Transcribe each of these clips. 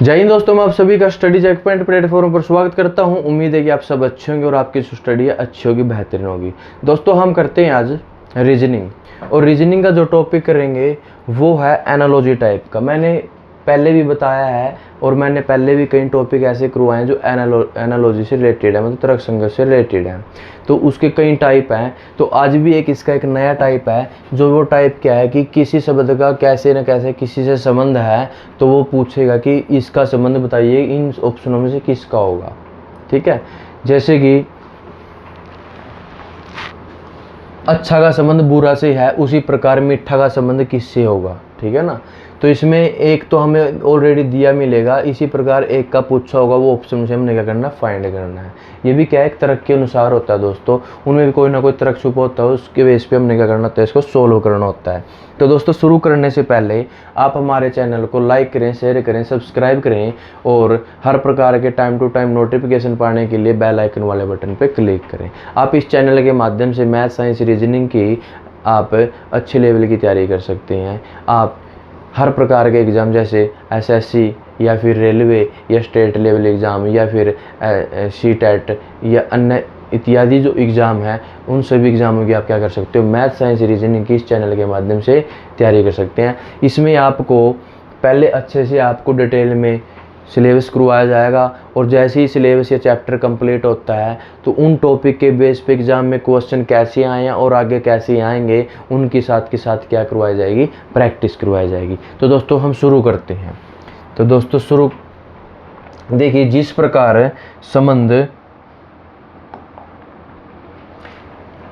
जय हिंद दोस्तों, मैं आप सभी का स्टडी चेक पॉइंट प्लेटफॉर्म पर स्वागत करता हूं। उम्मीद है कि आप सब अच्छे होंगे और आपकी जो स्टडी है अच्छी होगी, बेहतरीन होगी। दोस्तों हम करते हैं आज रीजनिंग, और रीजनिंग का जो टॉपिक करेंगे वो है एनालॉजी टाइप का। मैंने पहले भी बताया है और मैंने पहले भी कई टॉपिक ऐसे करवाए हैं जो एनालॉजी से रिलेटेड है, मतलब तर्क संघर्ष से रिलेटेड है। तो उसके कई टाइप हैं, तो आज भी इसका एक नया टाइप है। जो वो टाइप क्या है कि किसी शब्द का कैसे न कैसे किसी से संबंध है, तो वो पूछेगा कि इसका संबंध बताइए, इन ऑप्शनों में से किसका होगा। ठीक है, जैसे कि अच्छा का संबंध बुरा से है, उसी प्रकार मीठा का संबंध किससे होगा। ठीक है ना, तो इसमें एक तो हमें ऑलरेडी दिया मिलेगा, इसी प्रकार एक का पूछा होगा, वो ऑप्शन से हमने क्या करना है, फाइंड करना है। ये भी क्या है, एक तर्क के अनुसार होता है दोस्तों, उनमें भी कोई ना कोई तर्क छुपा होता है, उसके बेस पे हमने क्या करना होता है, इसको सोल्व करना होता है। तो दोस्तों शुरू करने से पहले आप हमारे चैनल को लाइक करें, शेयर करें, सब्सक्राइब करें, और हर प्रकार के टाइम टू टाइम नोटिफिकेशन पाने के लिए बेल आइकन वाले बटन पर क्लिक करें। आप इस चैनल के माध्यम से मैथ, साइंस, रीजनिंग की आप अच्छे लेवल की तैयारी कर सकते हैं। आप हर प्रकार के एग्ज़ाम जैसे एसएससी या फिर रेलवे या स्टेट लेवल एग्ज़ाम या फिर सीटेट या अन्य इत्यादि जो एग्ज़ाम है, उन सभी एग्ज़ामों की आप क्या कर सकते हो, मैथ, साइंस, रीजनिंग की इस चैनल के माध्यम से तैयारी कर सकते हैं। इसमें आपको पहले अच्छे से आपको डिटेल में सिलेबस करवाया जाएगा, और जैसे ही सिलेबस या चैप्टर कंप्लीट होता है तो उन टॉपिक के बेस पे एग्ज़ाम में क्वेश्चन कैसे आए हैं और आगे कैसे आएंगे, उनके साथ के साथ क्या करवाई जाएगी, प्रैक्टिस करवाई जाएगी। तो दोस्तों हम शुरू करते हैं। तो दोस्तों शुरू देखिए, जिस प्रकार संबंध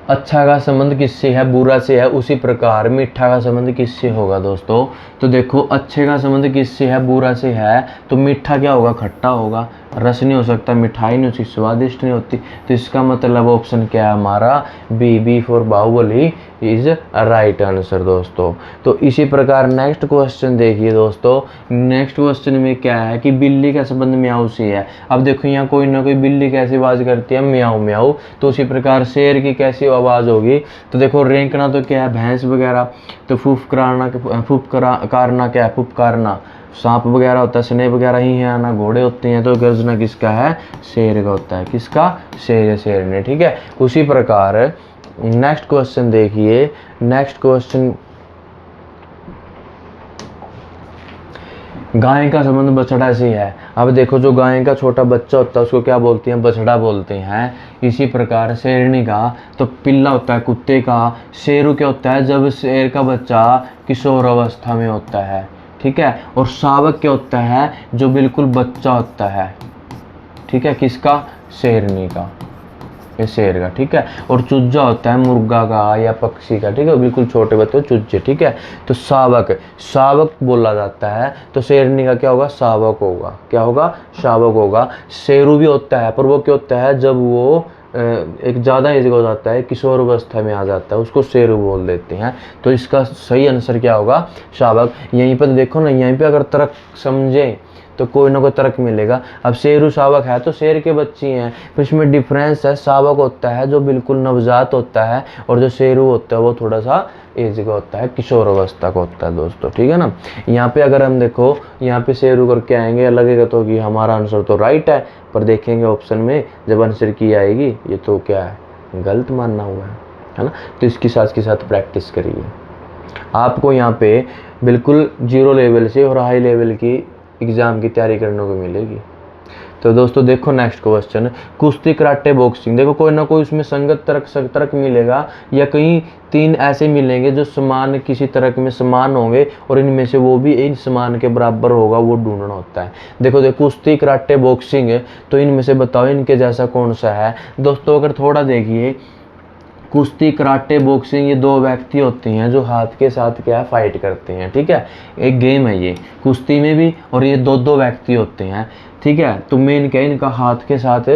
अच्छा का संबंध किससे है, बुरा से है, उसी प्रकार मीठा का संबंध किससे होगा दोस्तों। तो देखो, अच्छे का संबंध किससे है, बुरा से है, तो मीठा क्या होगा, खट्टा होगा, रस नहीं हो सकता, मिठाई नहीं होती, स्वादिष्ट नहीं होती। तो इसका मतलब ऑप्शन क्या है हमारा, B for Baahubali is right answer दोस्तों। तो इसी प्रकार नेक्स्ट क्वेश्चन देखिए दोस्तों। नेक्स्ट क्वेश्चन में क्या है कि बिल्ली का संबंध म्याऊ से है। अब देखो यहाँ कोई ना कोई बिल्ली कैसी आवाज़ करती है, म्याऊ म्याऊ। तो उसी प्रकार शेर की कैसी आवाज़ होगी, तो देखो रेंकना तो क्या है, भैंस वगैरह। तो फुफकारना क्या है, फुफकारना। सांप वगैरह होता है, स्नेह वगैरह ही है ना, घोड़े होते हैं। तो गर्जना किसका है, शेर का होता है। किसका, शेर ने। ठीक है, उसी प्रकार नेक्स्ट क्वेश्चन देखिए। नेक्स्ट क्वेश्चन, गाय का संबंध बछड़ा से है। अब देखो, जो गाय का छोटा बच्चा होता है उसको क्या बोलते हैं, बछड़ा बोलते हैं। इसी प्रकार शेरनी का तो पिल्ला होता है कुत्ते का। शेरू क्या होता है, जब शेर का बच्चा किशोर अवस्था में होता है। ठीक है, और शावक क्या होता है, जो बिल्कुल बच्चा होता है। ठीक है, किसका, शेरनी का, ये शेर का। ठीक है, और चूजा होता है मुर्गा का या पक्षी का। ठीक है, बिल्कुल छोटे बच्चे चूजे। ठीक है, तो शावक बोला जाता है। तो शेरनी का क्या होगा, शावक होगा। क्या होगा, शावक होगा। शेरू भी होता है, पर वो क्या होता है, जब वो एक ज़्यादा एज का हो जाता है, किशोर अवस्था में आ जाता है, उसको शेरू बोल देते हैं। तो इसका सही आंसर क्या होगा, शावक। यहीं पर देखो ना, यहीं पे अगर तर्क समझे तो कोई ना कोई तर्क मिलेगा। अब शेरू शावक है तो शेर के बच्चे हैं, फिर इसमें डिफरेंस है। शावक होता है जो बिल्कुल नवजात होता है, और जो शेरू होता है वो थोड़ा सा एज का होता है, किशोर अवस्था का होता है दोस्तों। ठीक है ना, यहाँ पे अगर हम देखो, यहाँ पे शेरू करके आएंगे, लगेगा तो कि हमारा आंसर तो राइट है, पर देखेंगे ऑप्शन में जब आंसर की आएगी, ये तो क्या है, गलत मानना हुआ है ना। तो इसके साथ प्रैक्टिस करिए। आपको यहाँ पे बिल्कुल जीरो लेवल से और हाई लेवल की एग्ज़ाम की तैयारी करने को मिलेगी। तो दोस्तों देखो नेक्स्ट क्वेश्चन, कुश्ती, कराटे, बॉक्सिंग। देखो कोई ना कोई उसमें संगत तर्क मिलेगा, या कहीं तीन ऐसे मिलेंगे जो समान, किसी तर्क में समान होंगे, और इनमें से वो भी इन समान के बराबर होगा, वो ढूंढना होता है। देखो कुश्ती, कराटे, बॉक्सिंग है, तो इनमें से बताओ इनके जैसा कौन सा है दोस्तों। अगर थोड़ा देखिए, कुश्ती, कराटे, बॉक्सिंग, ये दो व्यक्ति होते हैं जो हाथ के साथ क्या फाइट करते हैं। ठीक है, एक गेम है ये कुश्ती में भी, और ये दो व्यक्ति होते हैं। ठीक है, तो मेन क्या है, इनका हाथ के साथ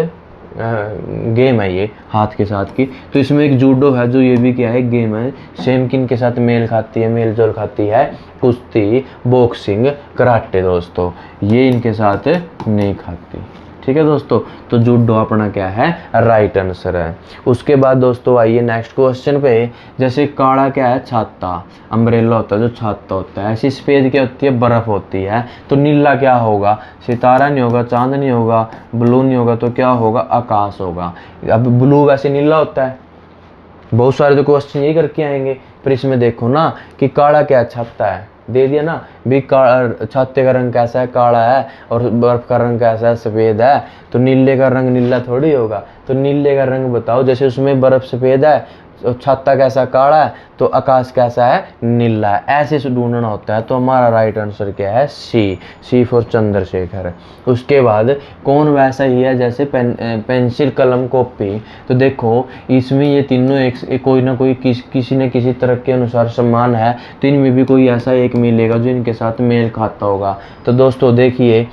गेम है ये, हाथ के साथ की। तो इसमें एक जूडो है, जो ये भी क्या है, गेम है, सेम किन के साथ मेल खाती है, मेल जोल खाती है, कुश्ती, बॉक्सिंग, कराटे दोस्तों। ये इनके साथ नहीं खाती। ठीक है दोस्तों, तो जूडो अपना क्या है, राइट आंसर है। उसके बाद दोस्तों आइए नेक्स्ट क्वेश्चन पे। जैसे काला क्या है, छाता, अम्ब्रेला होता है जो छाता होता है। ऐसी सफ़ेद क्या होती है, बर्फ़ होती है। तो नीला क्या होगा, सितारा नहीं होगा, चांद नहीं होगा, ब्लू नहीं होगा, तो क्या होगा, आकाश होगा। अब ब्लू वैसे नीला होता है, बहुत सारे तो क्वेश्चन यही करके आएंगे। पर इसमें देखो ना कि काला क्या, छाता है, दे दिया ना भी, छाते का रंग कैसा है, काला है, और बर्फ का रंग कैसा है, सफ़ेद है। तो नीले का रंग नीला थोड़ी होगा। तो नीले का रंग बताओ, जैसे उसमें बर्फ सफ़ेद है, छाता कैसा, काला है, तो आकाश कैसा है, नीला है। ऐसे से ढूंढना होता है। तो हमारा राइट आंसर क्या है, सी, सी फॉर चंद्रशेखर। उसके बाद कौन वैसा ही है जैसे पेंसिल, कलम, कॉपी। तो देखो इसमें ये तीनों एक कोई ना कोई किसी न किसी तरह के अनुसार समान है। तो इनमें भी कोई ऐसा एक मिलेगा जो इनके साथ मेल खाता होगा। तो दोस्तों देखिए,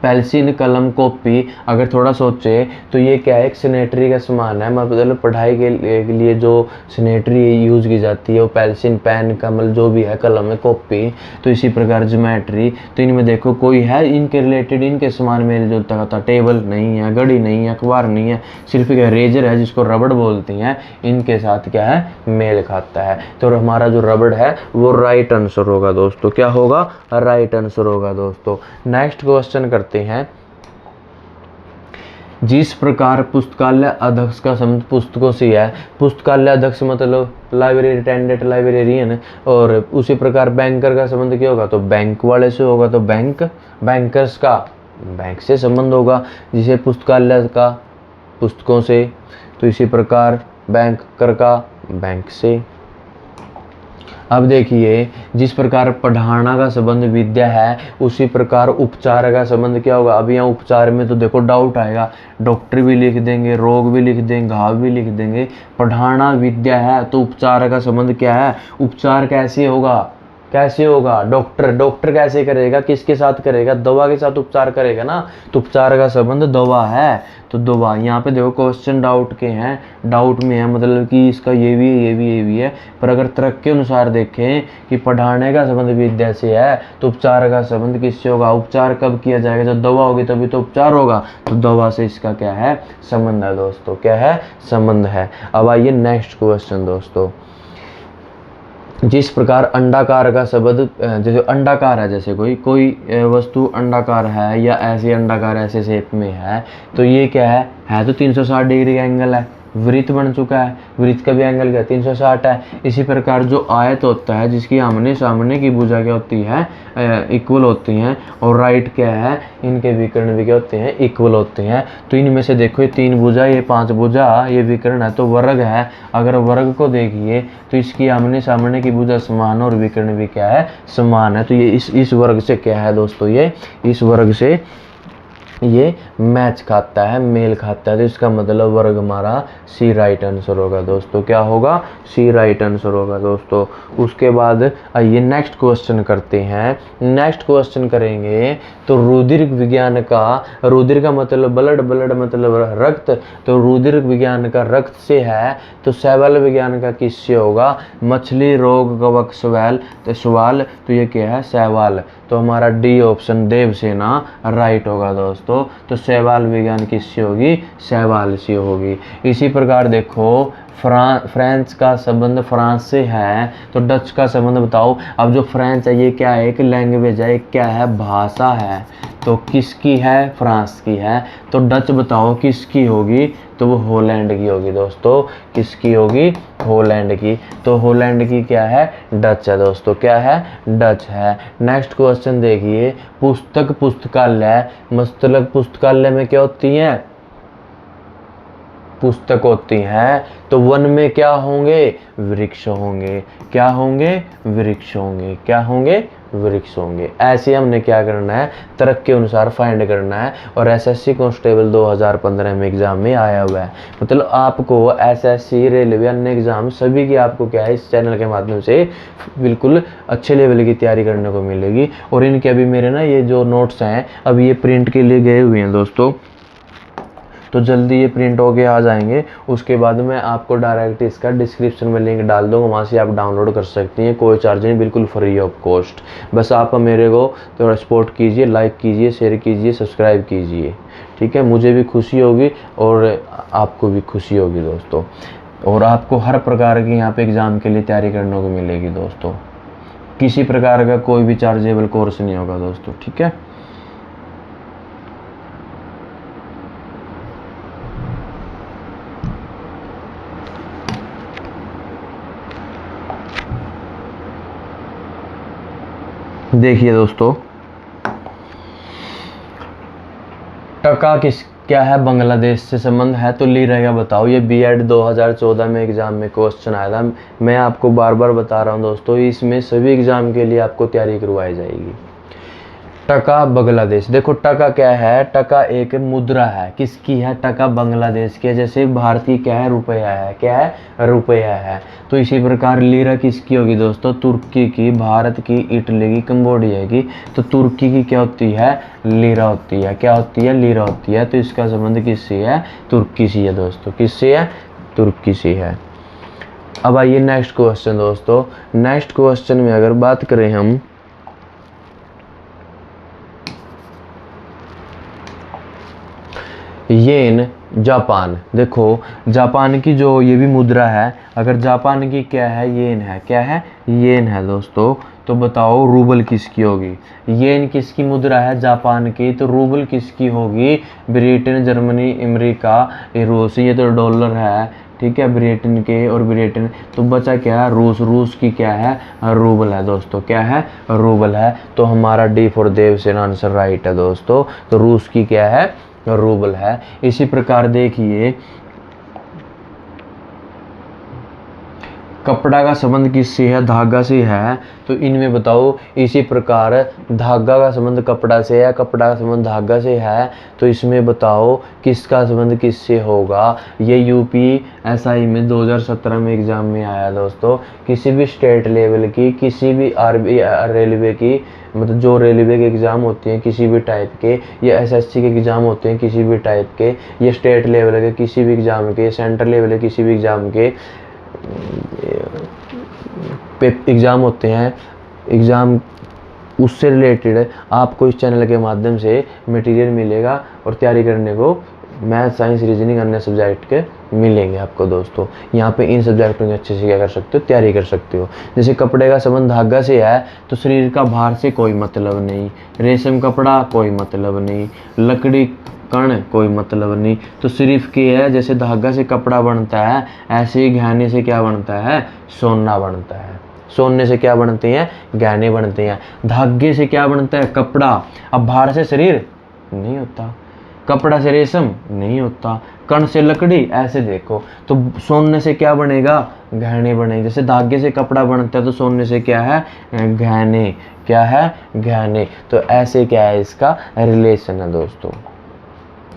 पेंसिल, कलम, कॉपी, अगर थोड़ा सोचे तो ये क्या है, एक सैनिटरी का सामान है। मतलब पढ़ाई के लिए जो सैनिटरी यूज़ की जाती है, वो पेंसिल, पेन, कमल जो भी है, कलम है, कॉपी। तो इसी प्रकार ज्योमेट्री। तो इनमें देखो कोई है इनके रिलेटेड, इनके सामान मेल जोलता होता। टेबल नहीं है, घड़ी नहीं है, अखबार नहीं है, सिर्फ एक रेजर है जिसको रबड़ बोलती हैं, इनके साथ क्या है, मेल खाता है। तो हमारा जो रबड़ है वो राइट आंसर होगा दोस्तों। क्या होगा, राइट आंसर होगा दोस्तों। नेक्स्ट क्वेश्चन करते हैं। जिस प्रकार पुस्तकालय अध्यक्ष का संबंध पुस्तकों से है, पुस्तकालय अध्यक्ष मतलब लाइब्रेरी अटेंडेंट, लाइब्रेरियन। और उसी प्रकार बैंकर का संबंध क्या होगा, तो बैंक वाले से होगा। तो बैंक, बैंकर्स का बैंक से संबंध होगा। जिसे पुस्तकालय का पुस्तकों से, तो इसी प्रकार बैंकर का बैंक से। अब देखिए, जिस प्रकार पढ़ाना का संबंध विद्या है, उसी प्रकार उपचार का संबंध क्या होगा। अब यहाँ उपचार में तो देखो डाउट आएगा, डॉक्टर भी लिख देंगे, रोग भी लिख देंगे, घाव भी लिख देंगे। पढ़ाना विद्या है तो उपचार का संबंध क्या है, उपचार कैसे होगा, कैसे होगा, डॉक्टर कैसे करेगा, किसके साथ करेगा, दवा के साथ उपचार करेगा ना। तो उपचार का संबंध दवा है। तो दवा, यहाँ पे देखो क्वेश्चन डाउट के हैं, डाउट में है, मतलब कि इसका ये भी है, ये भी, ये भी है। पर अगर तर्क के अनुसार देखें कि पढ़ाने का संबंध विद्या से है, तो उपचार का संबंध किससे होगा, उपचार कब किया जाएगा, जब दवा होगी तभी तो उपचार होगा। तो दवा से इसका क्या है, संबंध है दोस्तों। क्या है, संबंध है। अब आइए नेक्स्ट क्वेश्चन दोस्तों। जिस प्रकार अंडाकार का शब्द, जैसे अंडाकार है, जैसे कोई वस्तु अंडाकार है या ऐसे अंडाकार ऐसे शेप में है, तो ये क्या है तो 360 डिग्री का एंगल है। वृत्त बन चुका है, वृत्त का भी एंगल क्या 360 है। इसी प्रकार जो आयत होता है, जिसकी आमने सामने की भुजा क्या होती है, इक्वल होती हैं, और राइट क्या है, इनके विकर्ण भी क्या होते हैं, इक्वल होते हैं। तो इनमें से देखो ये 3 भुजा, ये 5 भुजा, ये विकर्ण है, तो वर्ग है। अगर वर्ग को देखिए तो इसकी आमने सामने की भुजा समान और विकर्ण भी क्या है, समान है। तो ये इस वर्ग से क्या है दोस्तों, ये इस वर्ग से ये मैच खाता है, मेल खाता है। तो इसका मतलब वर्ग हमारा सी राइट आंसर होगा दोस्तों। क्या होगा, सी राइट आंसर होगा दोस्तों। उसके बाद आइए नेक्स्ट क्वेश्चन करते हैं। नेक्स्ट क्वेश्चन करेंगे तो रुधिर विज्ञान का, रुधिर का मतलब ब्लड, ब्लड मतलब रक्त। तो रुधिर विज्ञान का रक्त से है। तो शैवाल विज्ञान का किससे होगा, मछली, रोग, कवक, सवाल। तो सवाल, तो ये क्या है, शैवाल। तो हमारा डी ऑप्शन देवसेना राइट होगा दोस्तों। तो शैवाल विज्ञान किससे होगी, शैवाल से होगी। इसी प्रकार देखो, फ्रांस का संबंध फ्रांस से है। तो डच का संबंध बताओ। अब जो फ्रेंच है ये क्या है, एक लैंग्वेज है, एक क्या है, भाषा है। तो किसकी है, फ्रांस की है। तो डच बताओ किसकी होगी, तो वो हॉलैंड की होगी दोस्तों। किसकी होगी, हॉलैंड की। तो हॉलैंड की क्या है, डच है दोस्तों। क्या है, डच है। नेक्स्ट क्वेश्चन देखिए, पुस्तक, पुस्तकालय, मतलब पुस्तकालय में क्या होती है, पुस्तक होती हैं। तो वन में क्या होंगे, वृक्ष होंगे। क्या होंगे, वृक्ष होंगे। क्या होंगे, वृक्ष होंगे। ऐसे हमने क्या करना है, तर्क के अनुसार फाइंड करना है। और एसएससी कांस्टेबल 2015 में एग्जाम में आया हुआ है। मतलब आपको एसएससी, रेलवे, अन्य एग्जाम सभी की आपको क्या है, इस चैनल के माध्यम से बिल्कुल अच्छे लेवल की तैयारी करने को मिलेगी। और इनके अभी मेरे ना ये जो नोट्स हैं, अब ये प्रिंट के लिए गए हुए हैं दोस्तों। तो जल्दी ये प्रिंट होके आ जाएंगे। उसके बाद मैं आपको डायरेक्ट इसका डिस्क्रिप्शन में लिंक डाल दूँगा, वहाँ से आप डाउनलोड कर सकती हैं। कोई चार्ज नहीं, बिल्कुल फ्री ऑफ कॉस्ट। बस आप मेरे को थोड़ा सपोर्ट कीजिए, लाइक कीजिए, शेयर कीजिए, सब्सक्राइब कीजिए। ठीक। ठीक है, मुझे भी खुशी होगी और आपको भी खुशी होगी दोस्तों। और आपको हर प्रकार की यहाँ पे एग्ज़ाम के लिए तैयारी करने को मिलेगी दोस्तों। किसी प्रकार का कोई भी चार्जेबल कोर्स नहीं होगा दोस्तों, ठीक है। देखिए दोस्तों, टका क्या है, बांग्लादेश से संबंध है तो ली रहेगा बताओ। ये बीएड 2014 में एग्ज़ाम में क्वेश्चन आया था। मैं आपको बार बार बता रहा हूँ दोस्तों, इसमें सभी एग्ज़ाम के लिए आपको तैयारी करवाई जाएगी। टका बांग्लादेश, देखो टका क्या है, टका एक मुद्रा है, किसकी है, टका बांग्लादेश की है। जैसे भारत की क्या है, रुपया है, क्या है, रुपया है। तो इसी प्रकार लीरा किसकी होगी दोस्तों, तुर्की की, भारत की, इटली की, कंबोडिया की। तो तुर्की की क्या होती है, लीरा होती है, क्या होती है, लीरा होती है। तो इसका संबंध किससे है, तुर्की से है दोस्तों, किससे है, तुर्की से है। अब आइए नेक्स्ट क्वेश्चन दोस्तों। नेक्स्ट क्वेश्चन में अगर बात करें हम, येन जापान, देखो जापान की जो ये भी मुद्रा है, अगर जापान की क्या है, येन है, क्या है, येन है दोस्तों। तो बताओ रूबल किसकी होगी, येन किसकी मुद्रा है, जापान की। तो रूबल किसकी होगी, ब्रिटेन, जर्मनी, अमेरिका, रूस। ये तो डॉलर है, ठीक है, ब्रिटेन के और ब्रिटेन। तो बचा क्या है, रूस। रूस की क्या है, रूबल है दोस्तों, क्या है, रूबल है। तो हमारा D for Devasena answer right है दोस्तों। तो रूस की क्या है, रूबल है। इसी प्रकार देखिए, कपड़ा का संबंध किससे है, धागा से है। तो इनमें बताओ, इसी प्रकार धागा का संबंध कपड़ा से है, कपड़ा का संबंध धागा से है। तो इसमें बताओ किसका संबंध किससे होगा। ये यूपीएसआई में 2017 में एग्जाम में आया दोस्तों। किसी भी स्टेट लेवल की, किसी भी रेलवे की, मतलब जो रेलवे के एग्ज़ाम होते हैं किसी भी टाइप के, या एसएससी के एग्ज़ाम होते हैं किसी भी टाइप के, या स्टेट लेवल के किसी भी एग्ज़ाम के, सेंट्रल लेवल के किसी भी एग्ज़ाम के एग्ज़ाम होते हैं, एग्ज़ाम उससे रिलेटेड आपको इस चैनल के माध्यम से मटेरियल मिलेगा और तैयारी करने को मैथ, साइंस, रीजनिंग, अन्य सब्जेक्ट के मिलेंगे आपको दोस्तों। यहाँ पे इन सब्जेक्टों की अच्छे से क्या कर सकते हो, तैयारी कर सकते हो। जैसे कपड़े का संबंध धागा से है, तो शरीर का भार से कोई मतलब नहीं, रेशम कपड़ा कोई मतलब नहीं, लकड़ी कण कोई मतलब नहीं। तो सिर्फ क्या है, जैसे धागा से कपड़ा बनता है, ऐसे ही गहने से क्या बनता है, सोना बनता है। सोने से क्या बनते हैं, गहने बनते हैं। धागे से क्या बनता है, कपड़ा। अब भार से शरीर नहीं होता, कपड़ा से रेशम नहीं होता, कण से लकड़ी, ऐसे देखो। तो सोने से क्या बनेगा, गहने बनेंगे। जैसे धागे से कपड़ा बनता है, तो सोने से क्या है, गहने, क्या है, गहने। तो ऐसे क्या है, इसका रिलेशन है दोस्तों।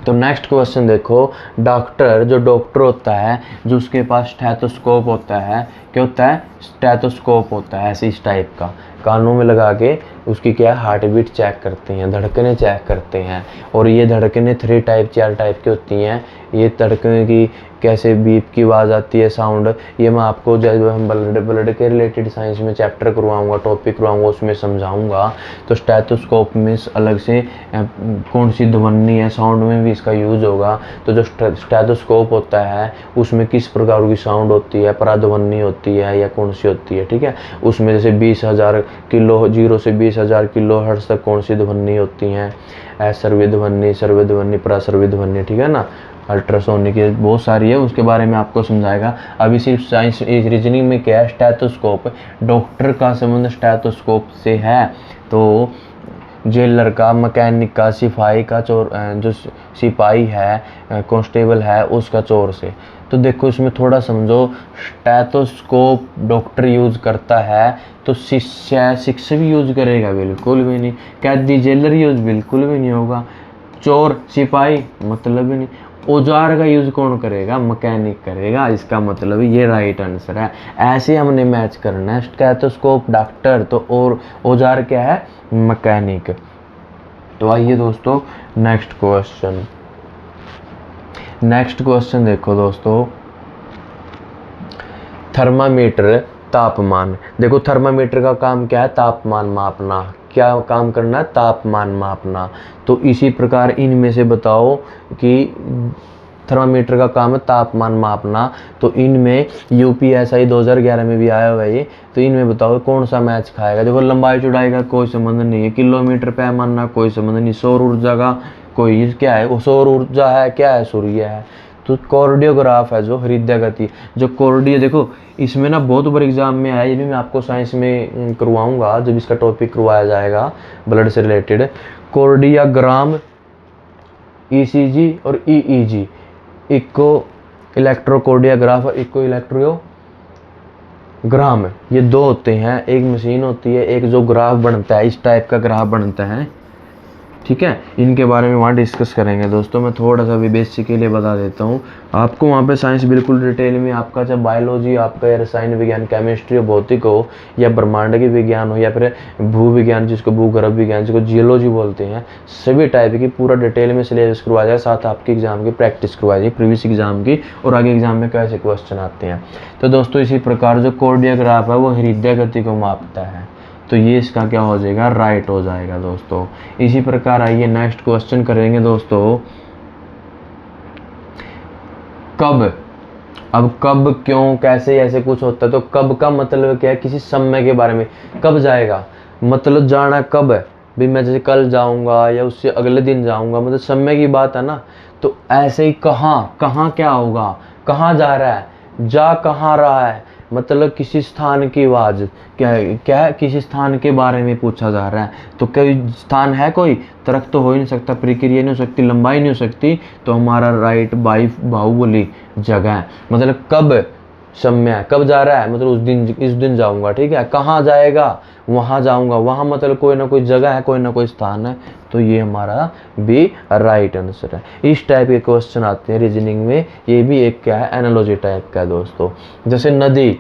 तो नेक्स्ट क्वेश्चन देखो, डॉक्टर, जो डॉक्टर होता है, जो उसके पास स्टेथोस्कोप होता है, क्या होता है, स्टेथोस्कोप होता है ऐसे इस टाइप का, कानों में लगा के उसकी क्या है, हार्ट बीट चेक करते हैं, धड़कनें चेक करते हैं। और ये धड़कनें 4 टाइप की होती हैं। ये धड़कने की कैसे बीप की आवाज़ आती है, साउंड, ये मैं आपको जब हम ब्लड के रिलेटेड साइंस में चैप्टर करवाऊंगा, टॉपिक करवाऊंगा, उसमें समझाऊंगा। तो स्टेथोस्कोप में अलग से कौन सी ध्वनि है, साउंड में भी इसका यूज होगा। तो जो स्टेथोस्कोप होता है उसमें किस प्रकार की साउंड होती है, पराध्वनि होती है या कौन सी होती है, ठीक है। उसमें जैसे 20,000 किलो, 0 से 20,000 किलो हर्ट्ज तक कौन सी ध्वनि होती हैं, सर्व्य ध्वनि, सर्व्य ध्वनि, प्रसर्व्य ध्वनि, ठीक है ना। अल्ट्रासोनिक की बहुत सारी है, उसके बारे में आपको समझाएगा। अभी सिर्फ साइंस रीजनिंग में क्या है, स्टेथोस्कोप, डॉक्टर का संबंध स्टेथोस्कोप से है। तो जेलर का, मैकेनिक का, सिपाही का, चोर, जो सिपाही है, कांस्टेबल है, उसका चोर से। तो देखो इसमें थोड़ा समझो, स्टेथोस्कोप डॉक्टर यूज करता है, तो शिक्षक भी यूज करेगा, बिल्कुल भी नहीं। कैदी, जेलर यूज बिल्कुल भी नहीं होगा। चोर, सिपाही, मतलब ही नहीं। औजार का यूज कौन करेगा, मैकेनिक करेगा। इसका मतलब ये राइट आंसर है। ऐसे हमने मैच करना है, स्टेथोस्कोप डॉक्टर, तो और औजार क्या है, मैकेनिक। तो आइए दोस्तों नेक्स्ट क्वेश्चन देखो दोस्तों, थर्मामीटर, तापमान। देखो थर्मामीटर का काम क्या है, तापमान मापना, क्या काम करना है, तापमान मापना। तो इसी प्रकार इनमें से बताओ कि थर्मामीटर का काम है तापमान मापना। तो इनमें यूपीएसआई 2011 में भी आया हुआ है ये। तो इनमें बताओ कौन सा मैच खाएगा। देखो लंबाई चौड़ाई का कोई संबंध नहीं है, किलोमीटर पैमाना कोई संबंध नहीं, सौर ऊर्जा का कोई क्या है, वो सौर ऊर्जा है, क्या है, सूर्य है। तो कोर्डियोग्राफ है जो हृदय गति, जो कोर्डियो, देखो इसमें ना बहुत बार एग्जाम में आया, ये भी मैं आपको साइंस में करवाऊंगा जब इसका टॉपिक करवाया जाएगा ब्लड से रिलेटेड। कोर्डियोग्राम, ईसीजी और ईईजी, इको इलेक्ट्रोकोर्डियोग्राफ और इको इलेक्ट्रोग्राम, ये दो होते हैं। एक मशीन होती है, एक जो ग्राफ बनता है, इस टाइप का ग्राफ बनता है, ठीक है। इनके बारे में वहाँ डिस्कस करेंगे दोस्तों। मैं थोड़ा सा भी बेसिक के लिए बता देता हूँ आपको। वहाँ पे साइंस बिल्कुल डिटेल में आपका, चाहे बायोलॉजी आपका या रसायन विज्ञान, केमिस्ट्री हो, भौतिक हो, या ब्रह्मांड की विज्ञान हो, या फिर भू विज्ञान जिसको भूगर्भ विज्ञान जिसको जियोलॉजी बोलते हैं, सभी टाइप की पूरा डिटेल में सिलेबस करवाया जाए, साथ आपकी एग्जाम की प्रैक्टिस करवाई जाए, प्रीवियस एग्जाम की, और आगे एग्जाम में कैसे क्वेश्चन आते हैं। तो दोस्तों इसी प्रकार जो कोर्डियोग्राफ है वो हृदय गति को मापता है। तो ये इसका क्या हो जाएगा, राइट हो जाएगा दोस्तों। इसी प्रकार आइए नेक्स्ट क्वेश्चन करेंगे दोस्तों, कब। अब कब, क्यों, कैसे, ऐसे कुछ होता है। तो कब का मतलब क्या है, किसी समय के बारे में। कब जाएगा मतलब जाना कब है भी, मैं जैसे कल जाऊंगा या उससे अगले दिन जाऊंगा, मतलब समय की बात है ना। तो ऐसे ही कहाँ, कहाँ क्या होगा, कहाँ जा रहा है, जा कहाँ रहा है, मतलब किसी स्थान की आवाज़, क्या क्या किसी स्थान के बारे में पूछा जा रहा है। तो कोई स्थान है, कोई तर्क तो हो ही नहीं सकता, प्रक्रिया नहीं हो सकती, लंबाई नहीं हो सकती। तो हमारा राइट बाई बाहुबली जगह है, मतलब कब समय है, कब जा रहा है मतलब उस दिन, इस दिन जाऊंगा, ठीक है। कहाँ जाएगा, वहाँ जाऊंगा, वहाँ मतलब कोई ना कोई जगह है, कोई ना कोई स्थान है। तो ये हमारा बी राइट आंसर है। इस टाइप के क्वेश्चन आते हैं रीजनिंग में। ये भी एक क्या है, एनालॉजी टाइप का है दोस्तों। जैसे नदी,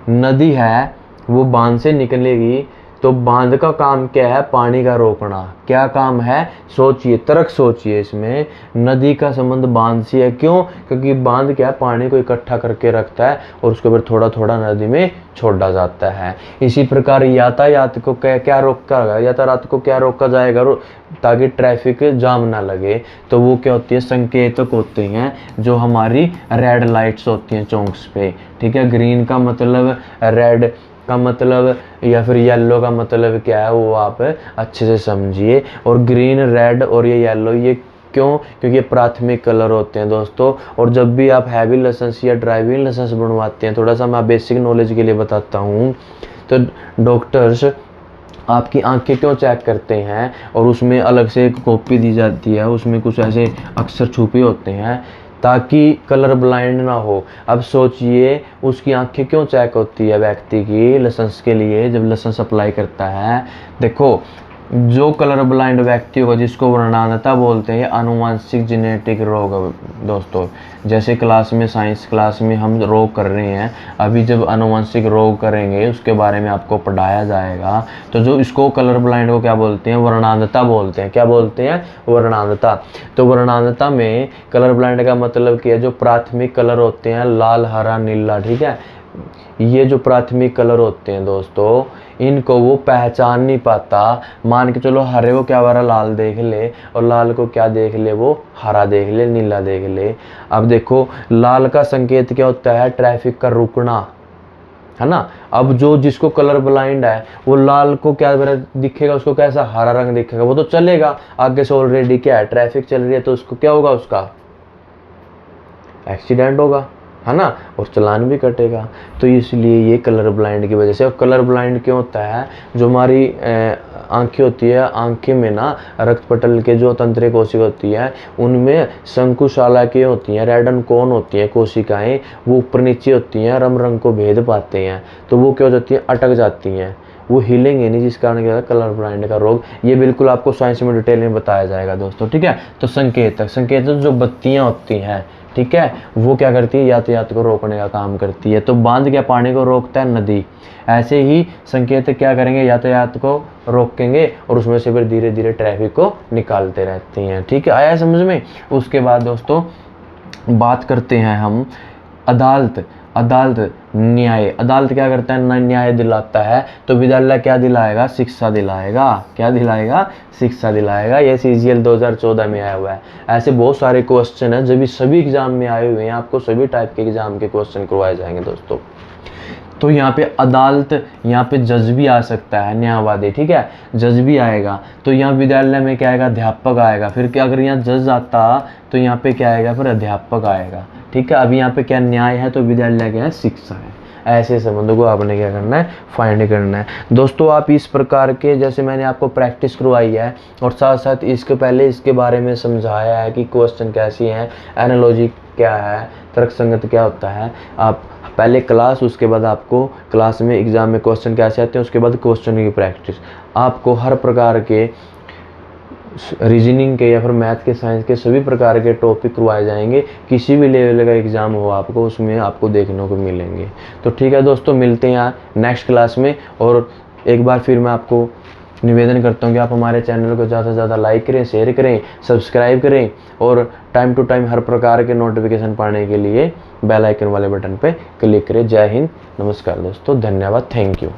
नदी है वो बांध से निकलेगी, तो बांध का काम क्या है, पानी का रोकना। क्या काम है, सोचिए, तर्क सोचिए इसमें। नदी का संबंध बांध से है, क्यों, क्योंकि बांध क्या है, पानी को इकट्ठा करके रखता है और उसके फिर थोड़ा थोड़ा नदी में छोड़ा जाता है। इसी प्रकार यातायात को क्या रोका, यातायात को क्या रोका जाएगा, ताकि ट्रैफिक जाम ना लगे। तो वो क्या होती है, संकेतक होते हैं जो हमारी रेड लाइट्स होती हैं चौंक्स पे, ठीक है। ग्रीन का मतलब, रेड का मतलब, या फिर येलो का मतलब क्या है वो आप अच्छे से समझिए। और ग्रीन, रेड और ये येलो, ये क्यों, क्योंकि ये प्राथमिक कलर होते हैं दोस्तों। और जब भी आप हैवी लाइसेंस या ड्राइविंग लाइसेंस बनवाते हैं, थोड़ा सा मैं बेसिक नॉलेज के लिए बताता हूँ। तो डॉक्टर्स आपकी आंखें क्यों चेक करते हैं, और उसमें अलग से एक कॉपी दी जाती है, उसमें कुछ ऐसे अक्षर छुपे होते हैं ताकि कलर ब्लाइंड ना हो। अब सोचिए उसकी आंखें क्यों चेक होती है व्यक्ति की लाइसेंस के लिए, जब लाइसेंस अप्लाई करता है। देखो जो कलर ब्लाइंड व्यक्ति होगा, जिसको वर्णांधता बोलते हैं, आनुवंशिक जेनेटिक रोग दोस्तों। जैसे क्लास में, साइंस क्लास में हम रोग कर रहे हैं, अभी जब आनुवंशिक रोग करेंगे उसके बारे में आपको पढ़ाया जाएगा। तो जो इसको कलर ब्लाइंड को क्या बोलते हैं, वर्णांधता बोलते हैं। क्या बोलते हैं, वर्णांधता। तो वर्णांधता में कलर ब्लाइंड का मतलब क्या है, जो प्राथमिक कलर होते हैं, लाल, हरा, नीला, ठीक है, ये जो प्राथमिक कलर होते हैं दोस्तों, इनको वो पहचान नहीं पाता। मान के चलो हरे को क्या वाला लाल देख ले, और लाल को क्या देख ले, वो हरा देख ले, नीला देख ले। अब देखो लाल का संकेत क्या होता है, ट्रैफिक का रुकना, है ना। अब जो जिसको कलर ब्लाइंड है वो लाल को क्या दिखेगा, उसको कैसा, हरा रंग दिखेगा, वो तो चलेगा आगे से, ऑलरेडी क्या है, ट्रैफिक चल रही है, तो उसको क्या होगा, उसका एक्सीडेंट होगा, है ना, और चालान भी कटेगा। तो इसलिए ये कलर ब्लाइंड की वजह से। और कलर ब्लाइंड क्यों होता है, जो हमारी आंखें होती है, आंखें में ना रक्त पटल के जो तंत्रिका कोशिका होती है, उनमें शंकुशाला होती हैं, रेडन कोन होती हैं कोशिकाएं, वो ऊपर नीचे होती हैं, रम रंग को भेद पाते हैं। तो वो क्या हो जाती हैं, अटक जाती हैं, वो हिलेंगे नहीं, जिस कारण क्या है, कलर ब्लाइंड का रोग। ये बिल्कुल आपको साइंस में डिटेल में बताया जाएगा दोस्तों, ठीक है। तो संकेतक जो बत्तियां होती हैं, ठीक है, वो क्या करती है, यातायात को रोकने का काम करती है। तो बांध क्या पानी को रोकता है, नदी। ऐसे ही संकेतक क्या करेंगे, यातायात को रोकेंगे और उसमें से फिर धीरे धीरे ट्रैफिक को निकालते रहती हैं, ठीक है। आया समझ में। उसके बाद दोस्तों बात करते हैं हम अदालत। अदालत न्याय, अदालत क्या करता है, न्याय दिलाता है, तो विद्यालय क्या दिलाएगा, शिक्षा दिलाएगा। क्या दिलाएगा, शिक्षा दिलाएगा। ये CGL 2014 में आया हुआ है। ऐसे बहुत सारे क्वेश्चन है जो भी सभी एग्जाम में आए हुए हैं, आपको सभी टाइप के एग्जाम के क्वेश्चन करवाए जाएंगे दोस्तों। तो यहाँ पे अदालत, यहाँ पे जज भी आ सकता है, न्यायवादी, ठीक है, जज भी आएगा। तो यहाँ विद्यालय में क्या आएगा, अध्यापक आएगा। फिर क्या, अगर यहाँ जज आता तो यहाँ पे क्या आएगा, फिर अध्यापक आएगा, ठीक है। अभी यहाँ पे क्या न्याय है, तो विद्यालय क्या है, शिक्षा है। ऐसे संबंधों को आपने क्या करना है, फाइंड करना है दोस्तों। आप इस प्रकार के, जैसे मैंने आपको प्रैक्टिस करवाई है और साथ साथ इसके पहले इसके बारे में समझाया है कि क्वेश्चन कैसी हैं, एनालॉजी क्या है, तर्क संगत क्या होता है। आप पहले क्लास, उसके बाद आपको क्लास में एग्जाम में क्वेश्चन कैसे आते हैं, उसके बाद क्वेश्चन की प्रैक्टिस। आपको हर प्रकार के रीजनिंग के या फिर मैथ के, साइंस के सभी प्रकार के टॉपिक करवाए जाएंगे। किसी भी लेवल का एग्ज़ाम हो आपको, उसमें आपको देखने को मिलेंगे। तो ठीक है दोस्तों, मिलते हैं नेक्स्ट क्लास में। और एक बार फिर मैं आपको निवेदन करता हूँ कि आप हमारे चैनल को ज़्यादा से ज़्यादा लाइक करें, शेयर करें, सब्सक्राइब करें और टाइम टू टाइम हर प्रकार के नोटिफिकेशन पाने के लिए बेल आइकन वाले बटन पर क्लिक करें। जय हिंद, नमस्कार दोस्तों, धन्यवाद, थैंक यू।